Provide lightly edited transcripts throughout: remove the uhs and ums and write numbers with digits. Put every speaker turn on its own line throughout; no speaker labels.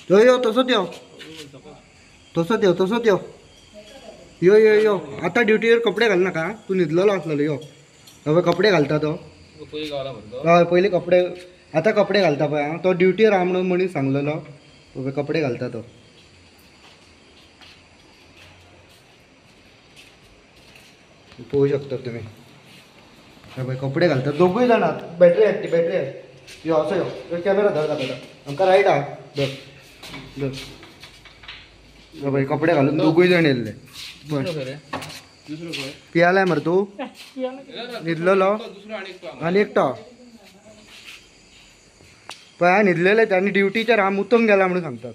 यो यो तसोच यो तसोच यो तसोच यो यो यो यो आता ड्युटीवर कपडे घाल नाका तू न्हिदलेलो असलेलो यो हवे कपडे घालता तो हय पयलीं कपडे आता कपडे घालता पळय हांव तो ड्युटीवर आहा म्हणून मनीस सांगलेलो हवे कपडे घालता तो पळोवं शकता तुमी हय कपडे घालता दोगूय जाण बॅटरी आहेत ती बॅटरी आहे यो असो यो कॅमेरा धर दाखयता आमकां रायट आहा धर धर भाई कपडे घालून दोगूय जाण येयल्ले पियालाय मरे तू न्हिदलेलो आनी एकटो पळय हांव न्हिदलेले आनी ड्युटीचेर हांव मुतूंक गेला म्हणून सांगतात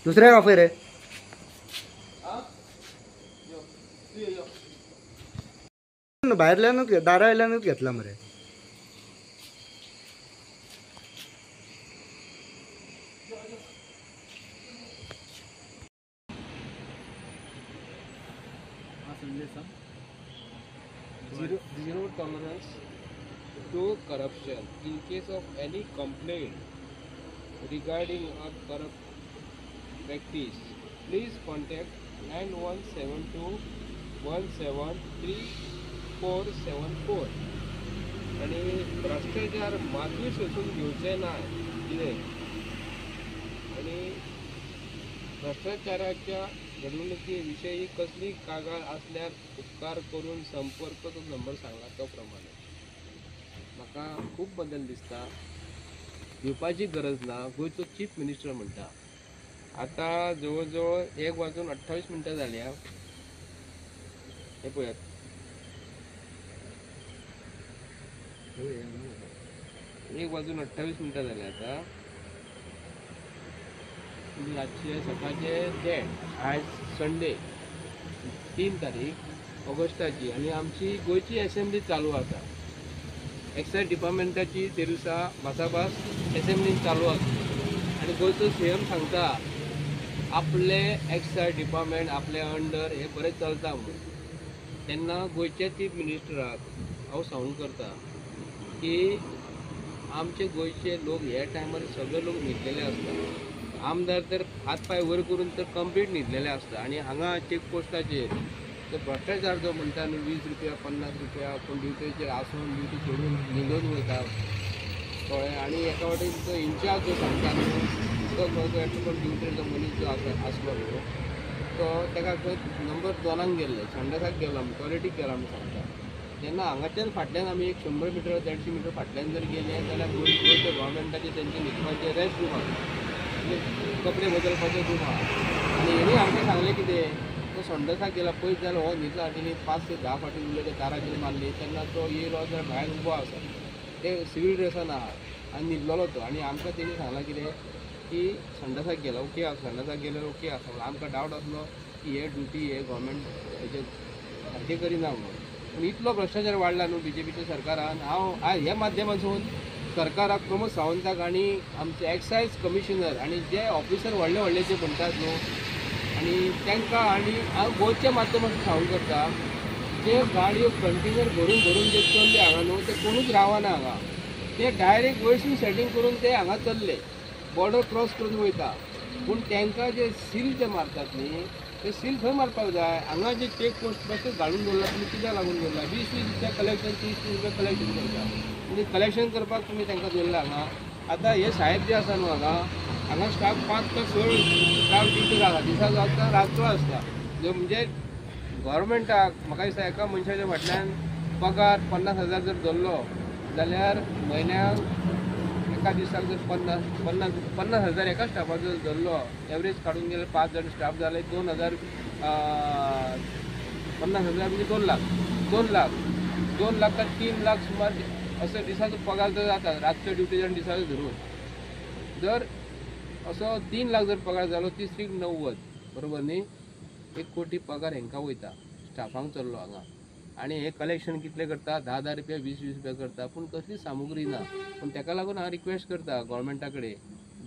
दुसऱ्या काफे रे भायरल्यानूच दारा आयल्यानूच घेतला मरे
Zero tolerance to corruption. In case of any complaint regarding a corrupt practice, please contact 9172173474. आणि भ्रष्टाचार मागीर सोसून घेवचे ना कितें आणि भ्रष्टाचाराच्या घडणुके विषयी कसली कागाळ असल्यार उपकार करून संपर्क तो नंबर सांगा तो प्रमाणे म्हाका खूब बदल दिसता दिवपाची गरज ना गोंयचो चीफ मिनिस्टर म्हणटा आता जवळ जवळ 1:28 जाल्या हे पळयात 1:28 जाल्या आता रातचे सकाळचे 10 आज संडे 3 तारीख ऑगस्टाची आणि आमची गोंयची असेंब्ली चालू आसा एक्सायज डिपार्टमेंटाची तेरुसा भासाभास असेंब्ली चालू आसा आणि गोंयचो सीएम सांगता आपले एक्सायज डिपार्टमेंट आपले अंडर हे बरें चलता म्हणून तेन्ना गोंयच्या चीफ मिनिस्टराक हांव सांगून करता की आमचे गोंयचे लोक ह्या टायमार सगळे लोक न्हिदलेले आसता आमदार तर हात पाय वर करून तर कंप्लीट न्हिदलेले आसता आणि हांगा चेकपोस्टाचेर तो भ्रष्टाचार जो म्हणटा न्हू 20 रुपया 50 रुपया कोण ड्युटीचेर आसून ड्युटी सोडून न्हिदून वयता कळ्ळें आणि एका वाटेन तो इन्चार्ज जो सांगता न्हू तो कोण ड्युटीर जो मनीस जो आसलो न्हू तो ताका खंय नंबर 2 गेल्ले संडासाक गेलो आमी टॉयलेटीक गेलो आमी सांगता तेन्ना हांगाच्यान फाटल्यान आमी एक 100 मिटर 150 मिटर फाटल्यान जर गेले जाल्यार गोंयच्या गोवोरमेंटाचे तेंचे न्हिदपाचे रेस्ट रूम आसा कपडे बदलपाचे रूम आहा आनी हेणी आमकां सांगलें कितें तो संडासाक गेला पयस जालो हो न्हिदला आनी 5 ते 10 फावटी उरले ते दाराचेर मारली तेन्ना तो येयलो जाल्यार भायर उबो आसा ते सिवील ड्रेसान आहा आनी न्हिदलेलो तो आनी आमकां तेणी सांगलां कितें की संडासाक गेला ओके आसा संडासाक गेल्यार ओके आसा आमकां डावट आसलो की हे ड्युटी हे गोवोरमेंट हेजे सारकें करिना म्हणून पूण इतलो भ्रश्टाचार वाडला न्हू बीजेपीच्या सरकारान हांव आज ह्या माध्यमांतसून सरकाराक प्रमोद सावंताक आनी आमचे एक्सायज कमिशनर आनी जे ऑफिसर व्हडले व्हडले जे म्हणटात न्हू आनी तांकां आनी हांव गोंयच्या माध्यमांतून सांगून करता जे गाडयो कंटेनर भरून भरून जे चल्ले हांगा न्हू ते कोणूच रावना हांगा ते डायरेक्ट वयरसून सेटींग करून ते हांगा चल्ले बॉर्डर क्रॉस करून वयता पूण तांकां जे सील जे मारतात न्ही ते सील खंय मारपाक जाय हांगा जे चेक पोस्ट बेश्टेच घालून दवरला तुमी कित्याक लागून दवरला 20 रुपया कलेक्शन 30 रुपया कलेक्शन करता म्हणजे कलेक्शन करपाक तुमी तांकां दवरला हांगा आतां हे साहेब जे आसा न्हू हांगा स्टाफ 5 ते 6 स्टाफ ड्युटीर आसा दिसाचो आसता रातचो आसता म्हणजे गव्हर्मेंटाक म्हाका दिसता एका मनशाच्या फाटल्यान पगार 50,000 जर धरलो जाल्यार म्हयन्याक एका दिसाक जर 50,000 एका स्टाफाक जर धरलो एवरेज काडून गेल्यार 5 जण स्टाफ जाले 2,000 50,000 म्हणजे 2 लाख 2 लाख का 3 लाख सुमार असो दिसाचो पगार जर जाता रातच्यो ड्युटीच्यान दिसाचो धरून जर असो 3 लाख जर पगार जालो 3,90,000 बरोबर न्ही 1 कोटी पगार हांकां वयता स्टाफांक चल्लो हांगा आनी हे कलेक्शन कितले करता 10 रुपया 20 रुपया करता पूण कसली सामुग्री ना पूण ताका लागून हांव रिक्वेस्ट करता गव्हर्मेंटा कडेन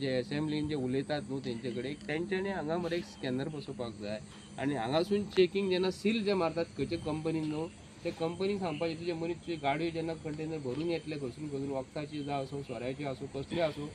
जे असेंब्लीन जे उलयतात न्हू तेंचे कडेन तेंच्यांनी हांगा मरे एक स्कॅनर बसोवपाक जाय आनी हांगासून चेकींग जेन्ना सील जे मारतात खंयचे कंपनीन न्हू ते कंपनीक सांगपाचें तुजे मनीस तुजे गाडयो जेन्ना कंटेनर भरून येतले खंयसून खंयसून वखदाची जावं आसूं सोऱ्याची आसूं कसली आसूं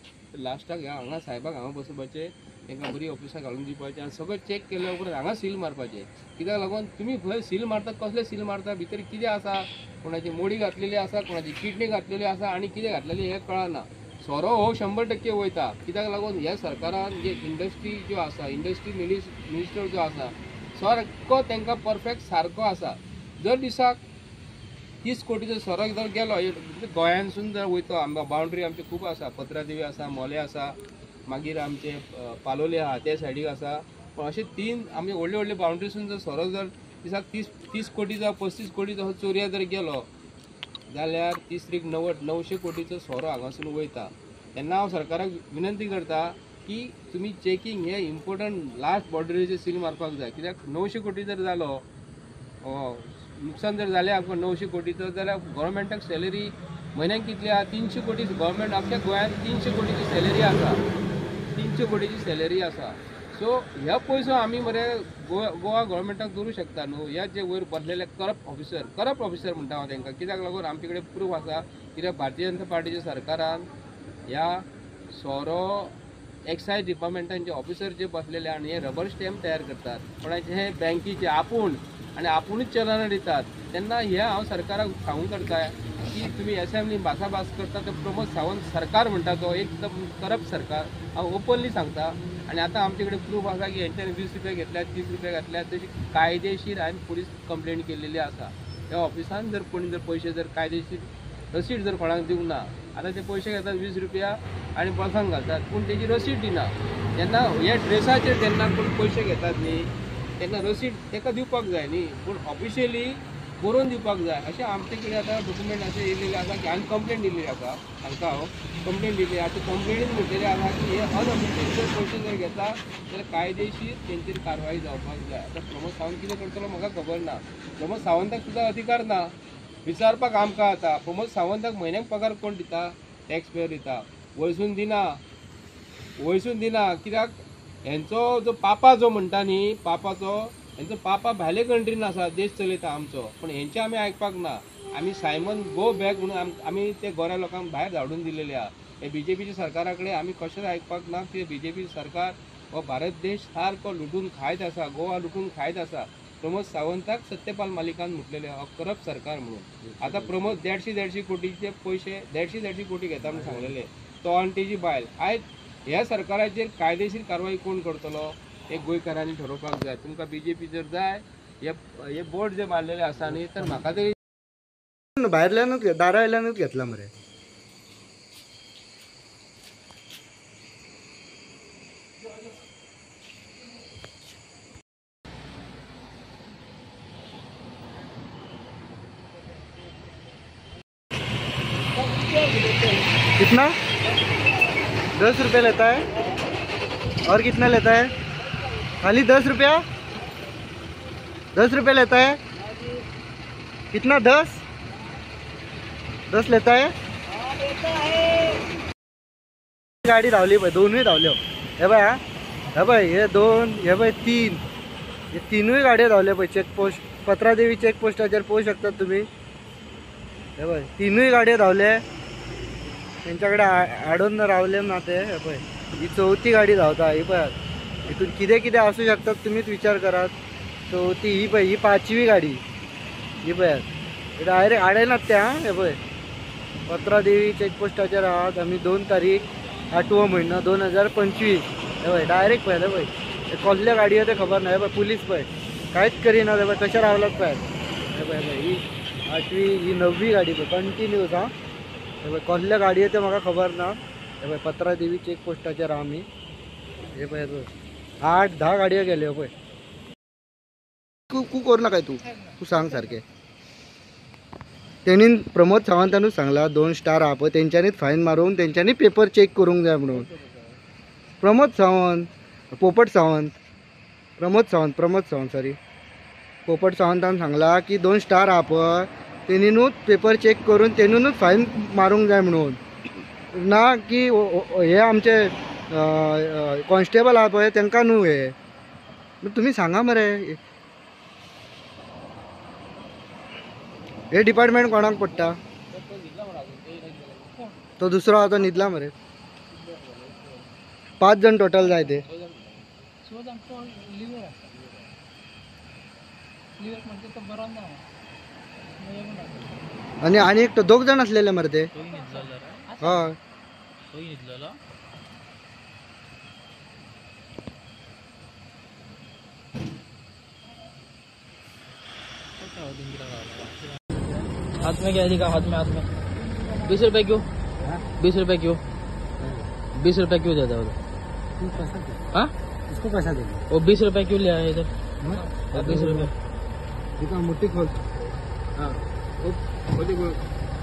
लास्टाक ह्या हांगा साहेबाक हांगा बसोवपाचें तांकां बरी ऑफिसां घालून दिवपाचें आनी सगळें चॅक केल्या उपरांत हांगा सील मारपाचें कित्याक लागून तुमी खंय सील मारतात कसले सील मारता भितर कितें आसा कोणाची मोडी घातलेली आसा कोणाची किडनी घातलेली आसा आनी कितें घातलेली हें कळना सोरो हो 100% वयता कित्याक लागून ह्या सरकारान जे इंडस्ट्री ज्यो आसा इंडस्ट्री मिनिस्टर जो आसा सारको तांकां परफेक्ट सारको आसा दर दिसाक 30 कोटीचो सोरो जर गेलो गोंयांसून जर वयतो आमकां बाउंड्री आमची खूब आसा पत्रादेवी आसा मोले आसा मागीर आमचे पालोले आहा ते सायडीक आसा पण अशे 3 आमचे व्हडले व्हडले बाउंड्रीसून जर सोरो जर दिसाक 30 कोटी जावं 35 कोटीचो चोरया जर गेलो जाल्यार 30-900 कोटीचो सोरो हांगासून वयता तेन्ना हांव सरकाराक विनंती करता की तुमी चॅकींग हे इम्पॉर्टंट लास्ट बॉर्डरीचेर सील मारपाक जाय कित्याक 900 कोटी जर जालो नुकसान जर जालें आमकां 900 कोटीचो जाल्यार गव्हर्मेंटाक सॅलरी म्हयन्याक कितली आहा 300 कोटी गव्हर्मेंट आमच्या गोंयांत 300 कोटीची सॅलरी आसा 300 कोटीची सॅलरी आसा सो ह्या पयसो आमी मरे गोवा गव्हर्मेंटाक दवरूं शकता न्हू ह्या जे वयर बसलेले करप्ट ऑफिसर म्हणटा हांव तांकां कित्याक लागून आमचे कडेन प्रूफ आसा कित्याक भारतीय जनता पार्टीच्या सरकारान ह्या सोरो एक्सायज डिपार्टमेंटाचे ऑफिसर जे बसलेले आनी हे रबर स्टॅम्प तयार करतात कोणाचे हे बँकेचे आपूण आनी आपुणूच चलनां दितात तेन्ना हे हांव सरकाराक सांगूंक करता की तुमी असेंब्ली भासाभास करता तो प्रमोद सावंत सरकार म्हणटा तो एकदम करप्ट सरकार हांव ओपनली सांगता आनी आतां आमचे कडेन प्रूफ आसा की हेंच्यांनी 20 रुपया घेतल्यात 30 रुपया घातल्यात तशी कायदेशीर हांवें पुलीस कंप्लेंट केलेली आसा त्या ऑफिसान जर कोणी जर पयशे जर कायदेशीर रसीद जर कोणाक दिवंक ना आतां ते पयशे घेतात 20 रुपया आनी बसांक घालतात पूण तेजी रसीद दिना जेन्ना हे ड्रेसाचेर जेन्ना कोण पयशे घेतात न्ही तेन्ना रसीद ताका दिवपाक जाय न्ही पूण ऑफिशियली बरोवन दिवपाक जाय अशें आमचे कडेन आतां डॉक्युमेंट अशें येयलेले आसा की हांवें कंप्लेंट दिल्ली आसा हांकां हांव कंप्लेंट दिल्ली आतां कंप्लेनीन म्हटलेलें आसा की हे अनऑफिशियल जर पयशे जर घेता जाल्यार कायदेशीर तेंचेर कारवाई जावपाक जाय आतां प्रमोद सावंत कितें करतलो म्हाका खबर ना प्रमोद सावंताक सुद्दां अधिकार ना विचारपाक आमकां आतां प्रमोद सावंताक म्हयन्याक पगार कोण दिता टॅक्स पेयर दिता वयसून दिना कित्याक हेंचो जो पापा जो म्हणटा न्ही पापाचो हेंचो पापा भायले कंट्रीन आसा देश चलयता आमचो पण हेंचें आमी आयकपाक ना आमी सायमन गो बॅक म्हणून आमी ते गोऱ्या लोकांक भायर धाडून दिलेले आहा हे बीजेपीच्या सरकारा कडेन आमी कशेंच आयकपाक ना की बीजेपी सरकार हो भारत देश सारको लुटून खायत आसा गोवा लुटून खायत आसा प्रमोद सावंताक सत्यपाल मालिकान म्हटलेले हो करप्ट सरकार म्हणून आतां प्रमोद 150 कोटीचे पयशे 150 कोटी घेता म्हणून सांगलेले तो आनी तेजी बायल आयज ह्या सरकाराचेर कायदेशीर कारवाई कोण करतलो हे गोंयकारांनी ठरोवपाक जाय तुमकां बीजेपी जर जाय हे बोर्ड जे मारलेले आसा न्ही तर म्हाका तरी
भायल्यानूच दारा आयल्यानूच घेतला मरे कितना 10 रुपये लेता है और कितना लेता है खाली 10 रुपया 10 रुपये लेता है कितना 10 लेता है गाडी धावली पळय दोनूय धावल्यो हे बाय हे बाय हे दोन हे बाय तीन हे तीनूय गाडयो धावल्यो पळय चेकपोस्ट पत्रादेवी चेकपोस्टाचेर पळोवंक शकतात तुम्ही हे बाय तीनूय गाडयो धावले त्यांच्याकडे आडून रावले ना ते हे पळय ही चौथी गाडी धावता ही पळय हितून कितें कितें आसूं शकतात तुमीच विचार करात चौथी ही पळय ही 5वी गाडी ही पळय डायरेक्ट आडयनात त्या हे पळय पत्रादेवी चेकपोस्टाचेर आहात आमी 2 तारीख 8वो महिनो 2025 हे पळय डायरेक्ट पळय पळय कसल्या गाडयो ते खबर ना हे पळय पुलीस पळय कांयच करिना हे पळय कशें रावलात पळय हे पळय ही 8वी ही 9वी गाडी पळय कंटिन्यूस हा हे पळय कसल्या गाडयो ते म्हाका खबर ना हे पळय पत्रादेवी चेकपोस्टाचेर आमी हे पळय 8-10 गाडयो गेल्यो पळय तू करना काय तू सांग सारखे त्यांनी प्रमोद सावंतानूच सांगला 2 स्टार हा पळय तेंच्यांनीच फायन मारून तेंच्यांनी पेपर चेक करूंक जाय म्हणून प्रमोद सावंत प्रमोद सावंत सॉरी पोपट सावंतान सांगला की 2 स्टार हा पळय तेणीनूच पेपर चेक करून तेणूनच फायन मारूंक जाय म्हणून ना की हे आमचे कॉन्स्टेबल आहा पळय तांकां न्हू हे तुम्ही सांगा मरे हे डिपार्टमेंट कोणाक पडटा? तो दुसरो आता न्हिदला मरे. 5 जण टोटल जाय ते. आणि एक 2 जण असलेले मरे ते. हय
हाथ में क्या दिखा? हाथ में 20 रुपए क्यों? 20 रुपए क्यों? 20 रुपए क्यों ज्यादा होगा? हाँ
इसको पैसा दे.
वो 20 रुपए क्यों ले आए इधर? 20 रुपए
दिखा मुट्ठी खोल.
हाँ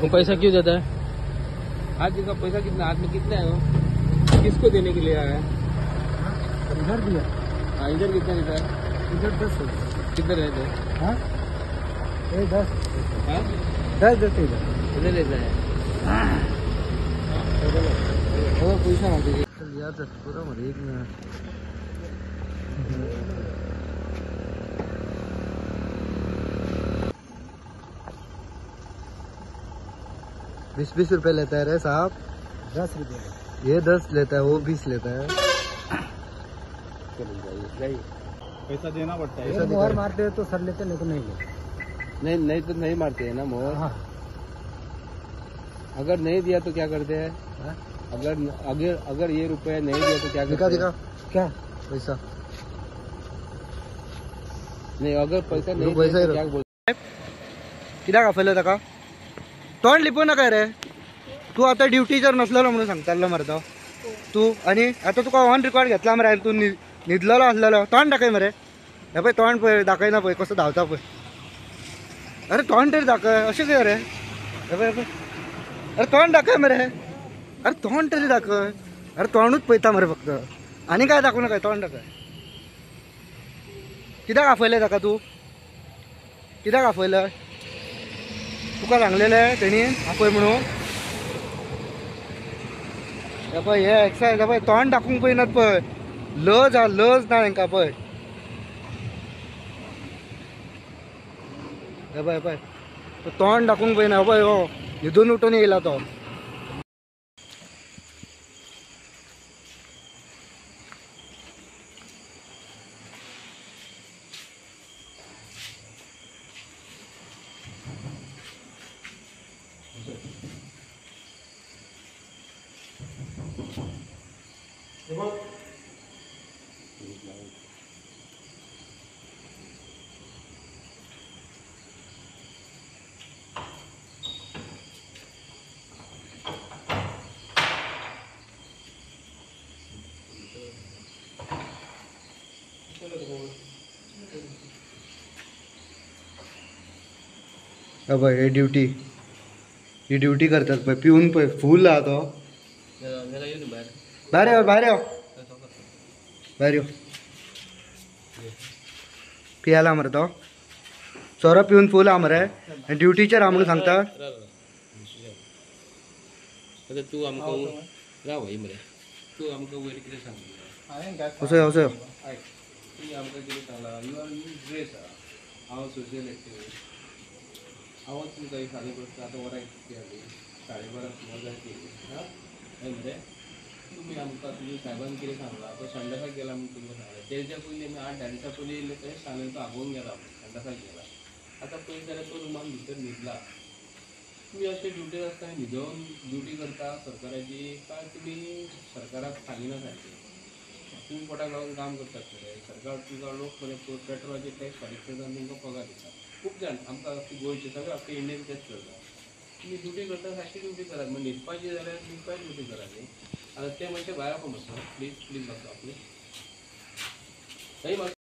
वो पैसा क्यों देता है?
हाथ का पैसा कितना, हाथ में कितना है वो? किसको देने के लिए आया है?
इधर दिया.
हाँ इधर कितना देता है?
इधर 10.
किधर रहते हैं?
हाँ ये 10.
हाँ
10 देते इधर.
इधर रहता है.
पैसा मागते यार पूरा मध्ये 1 मिनिट. 20-20 रुपए लेता है रे साहब. 10 रुपये. ये 10 लेता है, वो 20 लेता है.
पैसा देना पड़ता
है. मोहर मारते हैं तो सर लेते, नहीं तो नहीं लेते.
नहीं तो नहीं मारते हैं ना मोहर.
हाँ.
अगर नहीं दिया तो क्या करते हैं?
हाँ?
अगर ये रुपए नहीं दिया तो क्या करते हैं?
दिखा क्या पैसा
नहीं, अगर पैसा नहीं
पैसा
दिया तो क्या बोलते?
कित्याक आफयलो ताका? तोंड लिपू नका रे. तू आता ड्युटीचर नसलेलो म्हणून सांगतालो मरे तो तू. आणि आता तुका ऑन रेकॉर्ड घेतला मरे. तू न्हिदलेलो असलेलो. तोंड दाखय मरे. हे पळय तोंड पळय दाखयना पळय कसो धांवता पळय. अरे तोंड तरी दाखय. अशें कितें रे? हे पळय अरे तोंड दाखय मरे. अरे तोंड तरी दाखय. अरे तोंडूच पळयता मरे फक्त. आणि काय दाखवू नका. तोंड दाखय. कित्याक आफयलें ताका तू? कित्याक आफयलें? तुका सांगलेलें तेणी आपय म्हणून. हे पळय हे एक्सरसाइज पळय तोंड दाखोवंक पळयनात पळय. लज ना तांकां पळय. हे पळय तो तोंड दाखोवंक पळयना. पळय हो न्हिदून उठून येयला तो. पळय हे ड्युटी. ही ड्युटी करतात पळय. पिऊन पळय फूल आहा तो. भायर यो भायर यो भायर यो. पियाला मरे तो. सोरो पिऊन फूल आहा मरे. ड्युटीचर आहा म्हणून सांगता.
तू आमकां राव मरे. तू आमकां वयर कितें सांगता?
असो यो असो यो.
तू आमकां कितें सांगला? You are in dress. हांव सोशल एक्टिविस्ट. हांव तुमकां एक सादें प्रश्न आतां वरां कितें जाली 12:30 सुमार जाय केली. हां मरे तुमी आमकां तुमी साहेबान कितें सांगलां तो संडासाक गेला म्हणून तुमकां सांगलें. तेच्या पयलीं आमी 8-10 दिसां पयलीं येयले थंय सांगलें तो आगोवन गेला संडासाक गेला. आतां पळयत जाल्यार तो रुमान भितर न्हिदला. तुमी अशें ड्युटी आसतना न्हिदोवन ड्युटी करता सरकाराची काय तुमी सरकाराक सांगिना सारकें? तुम्ही पोटाक लागून काम करतात मरे. सरकार तुमकां लोक मरे पेट्रोलाचे टॅक्स फारीक करता आनी तुमकां पगार दिता. खूब जाण आमकां गोंयचे सगळे आख्खे इंडियन तेच करता. तुमी ड्युटी करता सारकी ड्युटी करात. म्हणजे न्हिदपाची जाल्यार न्हिदपाची ड्युटी करात न्ही. आतां ते मनशां भायर आसा मातसो प्लीज मातसो आपली.